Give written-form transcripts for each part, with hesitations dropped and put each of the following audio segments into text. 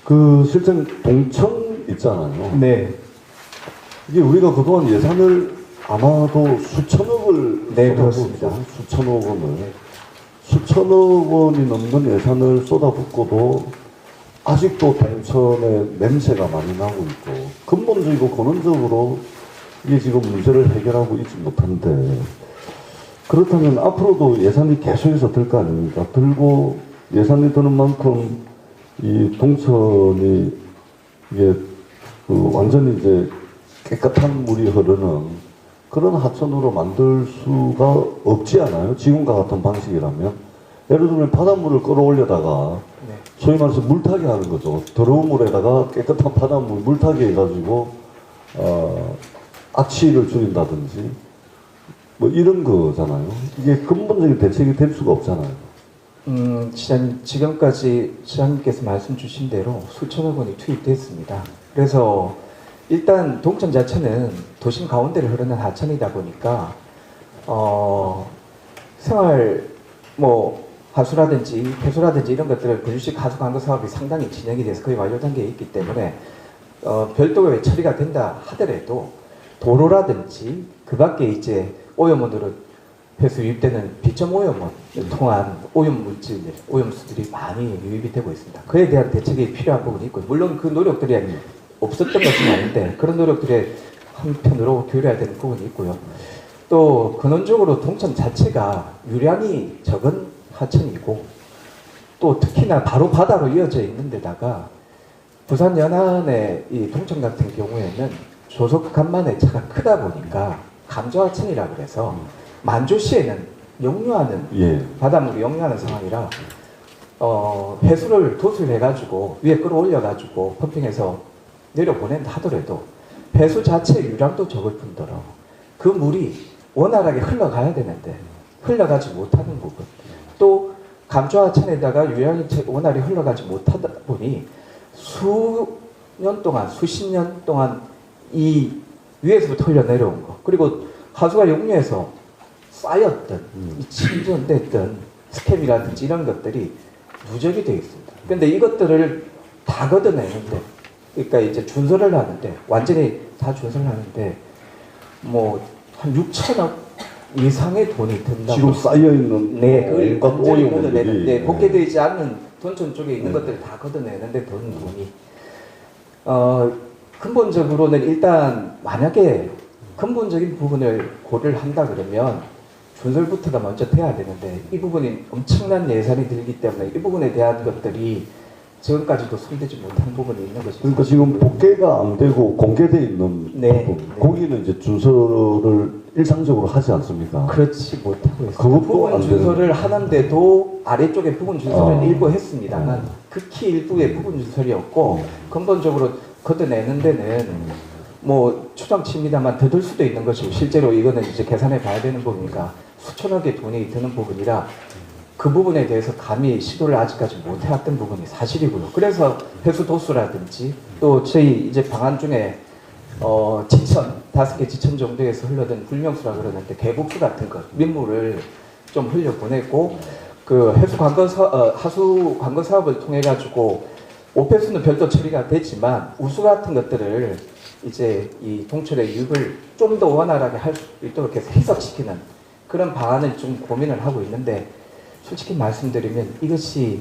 그 실제 동청 있잖아요. 네. 이게 우리가 그동안 예산을 아마도 수천억을 네, 쏟아붓죠. 그렇습니다. 수천억 원을. 수천억 원이 넘는 예산을 쏟아붓고도 아직도 동천에 냄새가 많이 나고 있고 근본적이고 근원적으로 이게 지금 문제를 해결하고 있지 못한데 그렇다면 앞으로도 예산이 계속해서 들 거 아닙니까? 들고 예산이 드는 만큼 이 동천이 이게 그 완전히 이제 깨끗한 물이 흐르는 그런 하천으로 만들 수가 없지 않아요? 지금과 같은 방식이라면. 예를 들면 바닷물을 끌어올려다가 네. 소위 말해서 물타기 하는 거죠. 더러운 물에다가 깨끗한 바닷물 물타기 해가지고 악취를 줄인다든지 뭐 이런 거잖아요. 이게 근본적인 대책이 될 수가 없잖아요. 시장님, 지금까지 시장님께서 말씀 주신 대로 수천억 원이 투입됐습니다. 그래서 일단 동천 자체는 도심 가운데를 흐르는 하천이다 보니까 생활 뭐 하수라든지 폐수라든지 이런 것들을 분유식 하수 관거 사업이 상당히 진행이 돼서 거의 완료 단계에 있기 때문에 별도의 처리가 된다 하더라도 도로라든지 그 밖에 이제 오염원으로 해서 유입되는 비점 오염원을 통한 오염 물질들, 오염수들이 많이 유입이 되고 있습니다. 그에 대한 대책이 필요한 부분이 있고, 물론 그 노력들이 없었던 것은 아닌데 그런 노력들의 한편으로 교류해야 되는 부분이 있고요. 또 근원적으로 동천 자체가 유량이 적은 하천이고 또 특히나 바로 바다로 이어져 있는 데다가 부산 연안의 이 동천 같은 경우에는 조속 간만의 차가 크다 보니까 강조하천이라 그래서 만조시에는 역류하는 예. 바닷물이 역류하는 상황이라 해수를 도수를 해가지고 위에 끌어올려가지고 펌핑해서 내려보낸다 하더라도 해수 자체의 유량도 적을 뿐더러 그 물이 원활하게 흘러가야 되는데 흘러가지 못하는 부분 또 감초하천에다가 유량이 원활히 흘러가지 못하다 보니 수년 동안 수십 년 동안 이 위에서부터 흘러내려온 거 그리고 하수가 역류해서 쌓였던 침전됐던 스팸이라든지 이런 것들이 누적이 되어 있습니다. 그런데 이것들을 다 걷어내는데 그러니까 이제 준설을 하는데 완전히 다 준설을 하는데 뭐 한 6천억 이상의 돈이 든다고 지금 쌓여있는 네, 그걸 온갖 완전히 오염원들이 걷어내는데 복개되지 않는 돈천 쪽에 있는 것들을 다 걷어내는데 드는 돈이 근본적으로는 일단 만약에 근본적인 부분을 고려를 한다 그러면 준설부터가 먼저 돼야 되는데 이 부분이 엄청난 예산이 들기 때문에 이 부분에 대한 것들이 지금까지도 손대지 못한 부분이 있는 것이죠. 그러니까 지금 복개가 안 되고 공개돼 있는 네, 부분, 네. 거기는 이제 준설을 일상적으로 하지 않습니까? 그렇지 못하고 있어요. 그것도 부분 안 준설을 하는데도 아래쪽에 부분 준설을 일부 했습니다만 음. 극히 일부의 부분 준설이었고 근본적으로 걷어내는 데는 뭐 추정치입니다만 더 들 수도 있는 것이고 실제로 이거는 이제 계산해 봐야 되는 부분이니까 수천억의 돈이 드는 부분이라 그 부분에 대해서 감히 시도를 아직까지 못 해왔던 부분이 사실이고요. 그래서 해수 도수라든지 또 저희 이제 방안 중에 지천 5개 지천 정도에서 흘러든 불명수라 그러는데 개복수 같은 것 민물을 좀 흘려 보내고 그 해수 관거 하수 관거 사업을 통해 가지고 오폐수는 별도 처리가 되지만 우수 같은 것들을 이제 이 동철의 유입을 좀 더 원활하게 할 수 있도록 해서 희석시키는 그런 방안을 좀 고민을 하고 있는데 솔직히 말씀드리면 이것이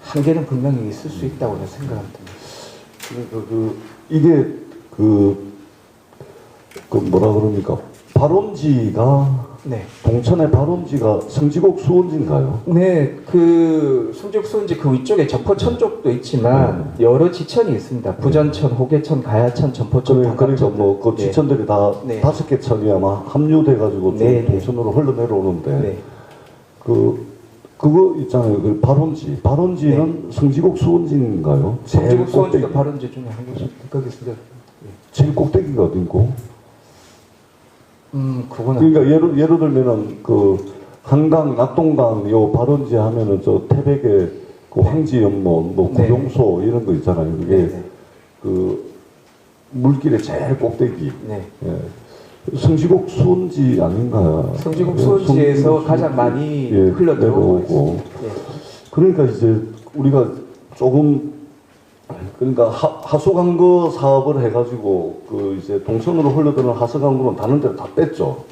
한계는 분명히 있을 수 있다고 저는 생각합니다. 이게 그 뭐라 그럽니까? 발원지가 네. 동천의 발원지가 성지곡 수원지인가요? 네, 그 송지역 수원지 그 위쪽에 점포천 쪽도 있지만 여러 지천이 있습니다. 부전천, 호계천, 가야천, 점포천, 그러니까 박각천. 뭐그 네. 지천들이 다 네. 5개 천이 아마 합류돼가지고 네, 네. 동천으로 흘러내려오는데 네. 그거 있잖아요. 그 발원지는 성지곡 수원지인가요? 송지국 수원지가 꼭대기. 발원지 중에 한 곳입니다. 거기서 제일 꼭대기가 어딘고? 그거는 그러니까 예를 들면은 그 한강, 낙동강 요 발원지 하면은 저 태백의 그 황지연못, 뭐 네. 구룡소 이런 거 있잖아요. 그게 네, 네. 그 물길의 제일 꼭대기. 네. 예. 성지곡 수원지 아닌가요? 성지국 예, 수원지에서 성지곡 가장 많이 예, 흘러들어오고 내려오고. 있습니다. 예. 그러니까 이제 우리가 조금 그러니까 하수광거 사업을 해가지고 그 이제 동천으로 흘러드는 하수광거는 다른 데로 다 뺐죠.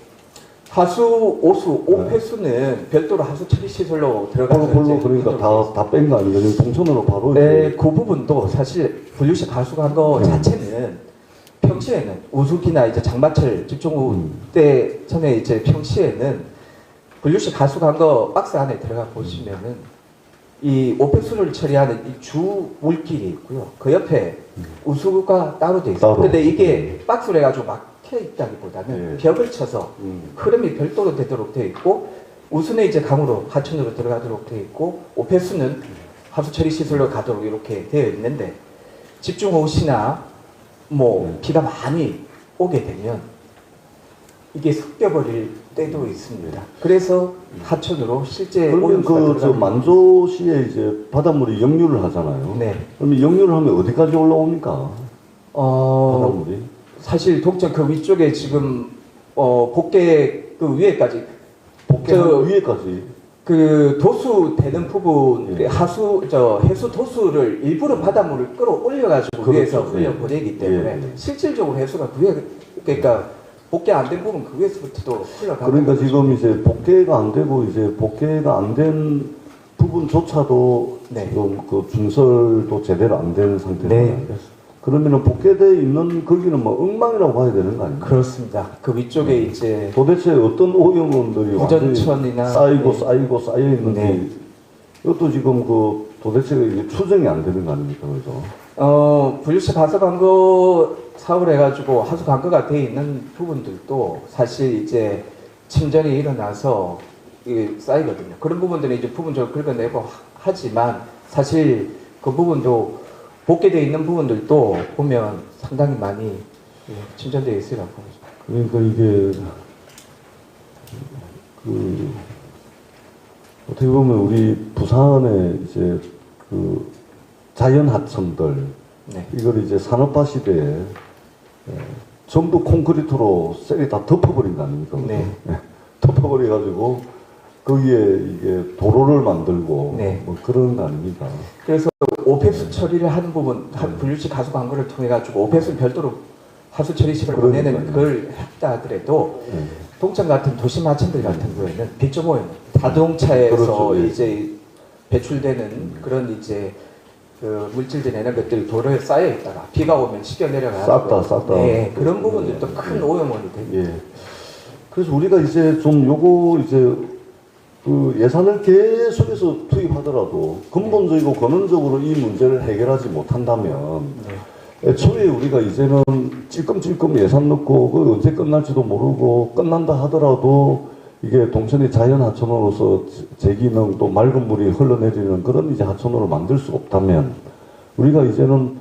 하수, 오수, 오폐수는 별도로 하수 처리 시설로 들어가서 그걸로 그러니까 다 뺀 거 아니에요? 동천으로 바로 네, 이제 그 부분도 사실 분류식 하수광거 자체는 평시에는 우수기나 이제 장마철 집중호우 때 전에 이제 평시에는 분류식 하수광거 박스 안에 들어가 보시면은 이 오폐수를 처리하는 이 주 물길이 있고요. 그 옆에 우수가 따로 돼 있어요. 따로. 근데 이게 박스로 해가지고 막혀 있다기보다는 예. 벽을 쳐서 흐름이 별도로 되도록 되어 있고 우수는 이제 강으로 하천으로 들어가도록 되어 있고 오폐수는 하수 처리 시설로 가도록 이렇게 되어 있는데 집중호우 시나 뭐 비가 많이 오게 되면 이게 섞여버릴 때도 있습니다. 그래서 하천으로 실제 그러면 오염수가 그 저 들어가는 만조시에 이제 바닷물이 역류를 하잖아요. 네. 그러면 역류를 하면 어디까지 올라옵니까? 바닷물이? 사실 독전 그 위쪽에 지금 복개 그 위에까지 복개 저- 위에까지. 그 도수 되는 부분 예. 해수 도수를 일부러 바닷물을 끌어올려가지고 그렇죠. 위에서 예. 흘려보내기 때문에 예. 실질적으로 해수가 그 위에 그러니까 복개 안 된 부분 그 위에서부터도 흘러가는 그러니까 거죠. 지금 이제 복개가 안 되고 이제 복개가 안 된 부분조차도 네. 지금 그 준설도 제대로 안 된 상태잖아요. 네. 그러면은 복개돼 있는 거기는 뭐 엉망이라고 봐야 되는 거 아닙니까? 그렇습니다. 그 위쪽에 이제 도대체 어떤 오염원들이 완전히 부전천이나 쌓이고 네. 쌓이고 쌓여 있는지 네. 이것도 지금 그 도대체 이게 추정이 안 되는 거 아닙니까, 그죠? 분류식 하수 광거 사업을 해가지고 하수 광거가 돼 있는 부분들도 사실 이제 침전이 일어나서 이게 쌓이거든요. 그런 부분들은 이제 부분적으로 긁어내고 하지만 사실 그 부분도 복개되어 있는 부분들도 보면 상당히 많이 침전되어 있으라고 봅니다. 그러니까 이게 그 어떻게 보면 우리 부산에 이제 그 자연 하천들 네. 이걸 이제 산업화 시대에 전부 콘크리트로 셀이 다 덮어버린 거 아닙니까? 그죠? 네. 덮어버려가지고 거기에 이게 도로를 만들고 네. 뭐 그런 거 아닙니까? 그래서 오폐수 처리를 하는 부분, 한 분류식 하수 광고를 통해 가지고 오폐수 별도로 하수 처리식을 보내는 그러니까요. 그걸 했다 하더라도 네. 동천 같은 도심 하천들 같은 경우에는 빅조모임 자동차에서 그렇죠. 예. 이제 배출되는 그런 이제 그 물질들 내는 것들이 도로에 쌓여 있다가 비가 오면 씻겨 내려가고 싹 다. 네, 그런 부분들도 예. 큰 오염원이 됩니다. 예. 그래서 우리가 이제 좀 요거 이제 그 예산을 계속해서 투입하더라도 근본적이고 근원적으로 이 문제를 해결하지 못한다면 네. 애초에 우리가 이제는 찔끔찔끔 예산 넣고 그 언제 끝날지도 모르고 끝난다 하더라도 이게 동천이 자연 하천으로서 제기능 또 맑은 물이 흘러내리는 그런 이제 하천으로 만들 수 없다면 우리가 이제는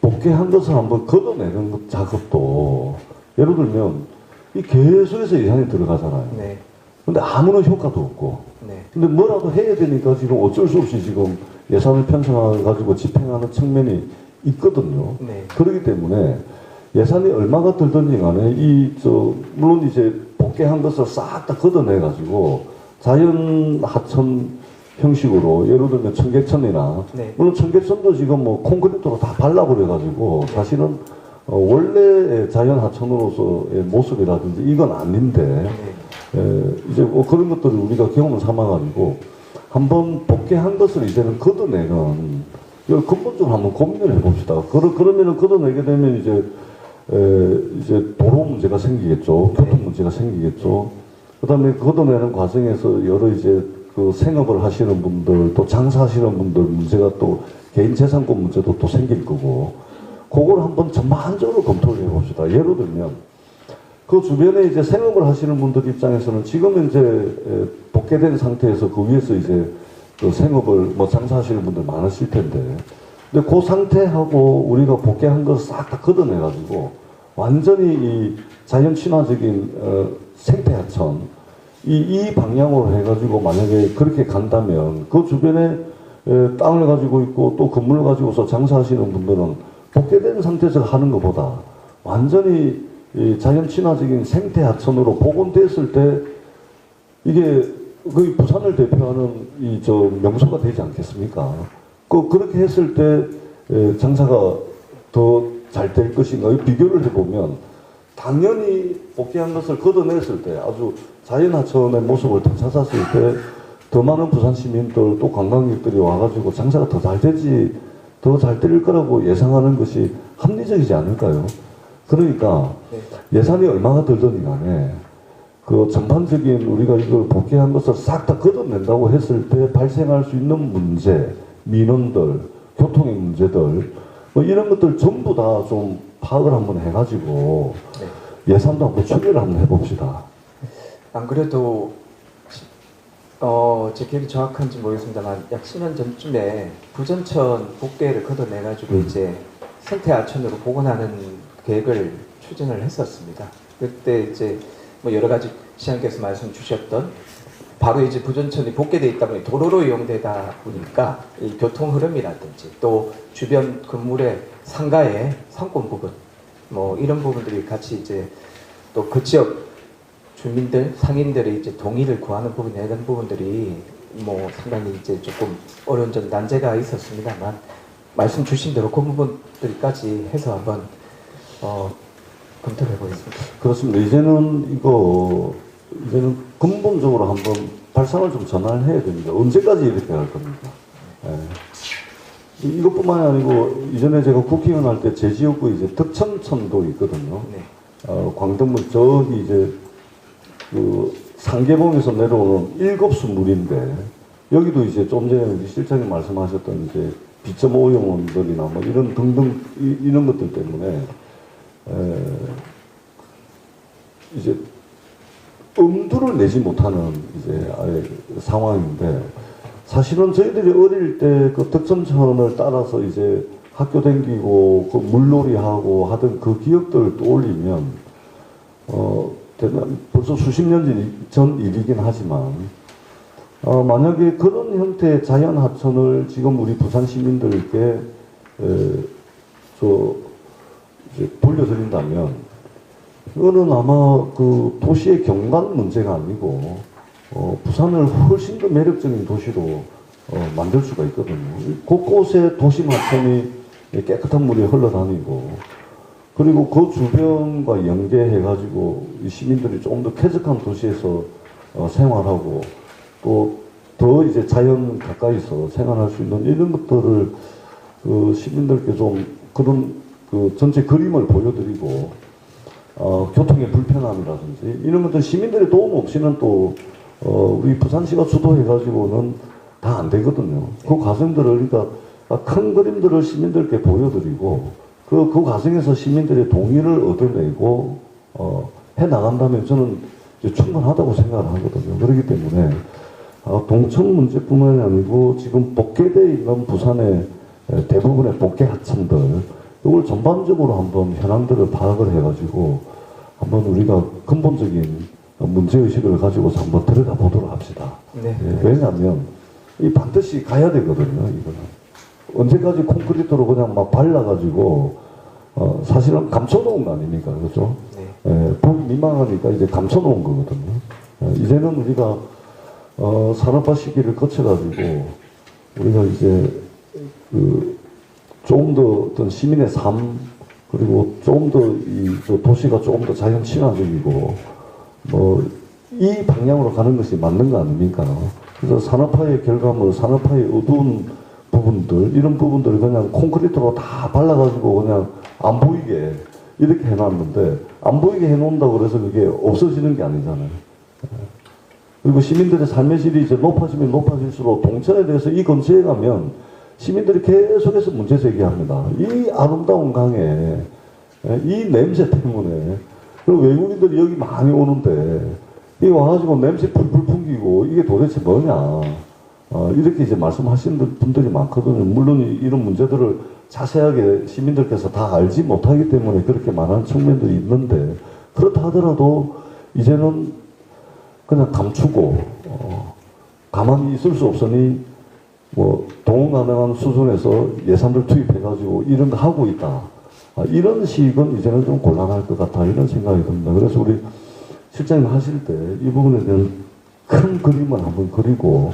복귀한 것을 한번 걷어내는 작업도 예를 들면 이 계속해서 예산이 들어가잖아요. 네. 근데 아무런 효과도 없고 네. 근데 뭐라도 해야 되니까 지금 어쩔 수 없이 지금 예산을 편성해가지고 집행하는 측면이 있거든요. 네. 그렇기 때문에 예산이 얼마가 들든지 간에 물론 이제 복귀한 것을 싹 다 걷어내가지고 자연 하천 형식으로 예를 들면 청계천이나 네. 물론 청계천도 지금 뭐 콘크리트로 다 발라버려가지고 사실은 원래 자연 하천으로서의 모습이라든지 이건 아닌데 이제 뭐 그런 것들을 우리가 경험을 삼아가지고 한번 복귀한 것을 이제는 걷어내는 이걸 근본적으로 한번 고민을 해봅시다. 그러면은 걷어내게 되면 이제 도로 문제가 생기겠죠. 교통 문제가 생기겠죠. 그다음에 걷어내는 과정에서 여러 이제 그 생업을 하시는 분들 또 장사하시는 분들 문제가 또 개인 재산권 문제도 또 생길 거고 그걸 한번 전반적으로 검토를 해봅시다. 예를 들면 그 주변에 이제 생업을 하시는 분들 입장에서는 지금 이제 복귀된 상태에서 그 위에서 이제 그 생업을 뭐 장사하시는 분들 많으실 텐데, 근데 그 상태하고 우리가 복귀한 걸 싹 다 걷어내가지고 완전히 이 자연 친화적인 생태 하천 이 방향으로 해가지고 만약에 그렇게 간다면 그 주변에 땅을 가지고 있고 또 건물을 가지고서 장사하시는 분들은 복귀된 상태에서 하는 것보다 완전히 이 자연 친화적인 생태 하천으로 복원됐을 때 이게 거의 부산을 대표하는 이 저 명소가 되지 않겠습니까? 그렇게 했을 때 장사가 더 잘 될 것인가 비교를 해보면 당연히 복귀한 것을 걷어냈을 때 아주 자연하천의 모습을 되찾았을 때 더 많은 부산 시민들 또 관광객들이 와가지고 장사가 더 잘 되지 더 잘 될 거라고 예상하는 것이 합리적이지 않을까요? 그러니까 예산이 얼마가 들더니 간에 그 전반적인 우리가 이걸 복귀한 것을 싹 다 걷어낸다고 했을 때 발생할 수 있는 문제, 민원들, 교통의 문제들 뭐 이런 것들 전부 다 좀 파악을 한번 해가지고 예산도 한번 추리를 한번 해봅시다. 안 그래도 제 기억이 정확한지 모르겠습니다만 약 10년 전쯤에 부전천 복개를 걷어내가지고 이제 생태하천으로 복원하는 계획을 추진을 했었습니다. 그때 이제 뭐 여러 가지 시장께서 말씀 주셨던 바로 이제 부전천이 복개돼 있다 보니 도로로 이용되다 보니까 이 교통 흐름이라든지 또 주변 건물의 상가의 상권 부분 뭐 이런 부분들이 같이 이제 또 그 지역 주민들 상인들의 이제 동의를 구하는 부분 이런 부분들이 뭐 상당히 이제 조금 어려운 점 난제가 있었습니다만 말씀 주신 대로 그 부분들까지 해서 한번 검토를 해보겠습니다. 그렇습니다. 이제는 근본적으로 한번 발상을 좀 전환을 해야 됩니다. 언제까지 이렇게 할 겁니까? 이것뿐만이 아니고 이전에 제가 국회의원 할 때 제 지역구 이제 덕천천도 있거든요. 네. 광덕물 저기 이제 그 상계봉에서 내려오는 일곱수 물인데 여기도 이제 좀 전에 우리 실장님 말씀하셨던 이제 B.5 용원들이나 뭐 이런 등등 이런 것들 때문에 이제 엄두를 내지 못하는 이제 상황인데 사실은 저희들이 어릴 때 그 덕천천을 따라서 이제 학교 다니고 그 물놀이하고 하던 그 기억들을 떠올리면 벌써 수십 년 전 일이긴 하지만 만약에 그런 형태의 자연 하천을 지금 우리 부산 시민들께 이제 돌려드린다면 이거는 아마 그 도시의 경관 문제가 아니고 부산을 훨씬 더 매력적인 도시로 만들 수가 있거든요. 곳곳에 도심 하천이 깨끗한 물이 흘러다니고 그리고 그 주변과 연계해가지고 이 시민들이 조금 더 쾌적한 도시에서 생활하고 또 더 이제 자연 가까이서 생활할 수 있는 이런 것들을 그 시민들께 좀 그런 그 전체 그림을 보여드리고 교통의 불편함이라든지 이런 것들 시민들의 도움 없이는 또 우리 부산시가 주도해가지고는 다 안 되거든요. 그 과정들을 그러니까 큰 그림들을 시민들께 보여드리고 그 과정에서 시민들의 동의를 얻어내고 해 나간다면 저는 이제 충분하다고 생각을 하거든요. 그렇기 때문에 동천 문제뿐만이 아니고 지금 복개되어 있는 부산의 대부분의 복개 하천들 이걸 전반적으로 한번 현황들을 파악을 해가지고 한번 우리가 근본적인 문제의식을 가지고서 한번 들여다보도록 합시다. 네. 왜냐하면 이 반드시 가야 되거든요. 이거는 언제까지 콘크리트로 그냥 막 발라가지고 사실은 감춰놓은 거 아닙니까? 그렇죠? 네. 보기 민망하니까 이제 감춰놓은 거거든요. 이제는 우리가 산업화 시기를 거쳐가지고 우리가 이제 조금 더 어떤 시민의 삶 그리고 조금 더 이 도시가 조금 더 자연 친화적이고 뭐 이 방향으로 가는 것이 맞는 거 아닙니까? 그래서 산업화의 결과물, 산업화의 어두운 부분들 이런 부분들을 그냥 콘크리트로 다 발라가지고 그냥 안 보이게 이렇게 해놨는데 안 보이게 해놓는다고 그래서 그게 없어지는 게 아니잖아요. 그리고 시민들의 삶의 질이 이제 높아지면 높아질수록 동천에 대해서 이 근처에 가면 시민들이 계속해서 문제 제기합니다. 이 아름다운 강에 이 냄새 때문에 그리고 외국인들이 여기 많이 오는데 이 와가지고 냄새 풀풀 풍기고 이게 도대체 뭐냐 이렇게 이제 말씀하시는 분들이 많거든요. 물론 이런 문제들을 자세하게 시민들께서 다 알지 못하기 때문에 그렇게 말하는 측면들이 있는데 그렇다 하더라도 이제는 그냥 감추고 가만히 있을 수 없으니 뭐 동원 가능한 수준에서 예산을 투입해가지고 이런 거 하고 있다. 이런 식은 이제는 좀 곤란할 것 같아 이런 생각이 듭니다. 그래서 우리 실장님 하실 때 이 부분에 대한 큰 그림을 한번 그리고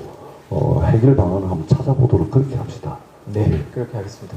해결 방안을 한번 찾아보도록 그렇게 합시다. 네, 그렇게 하겠습니다.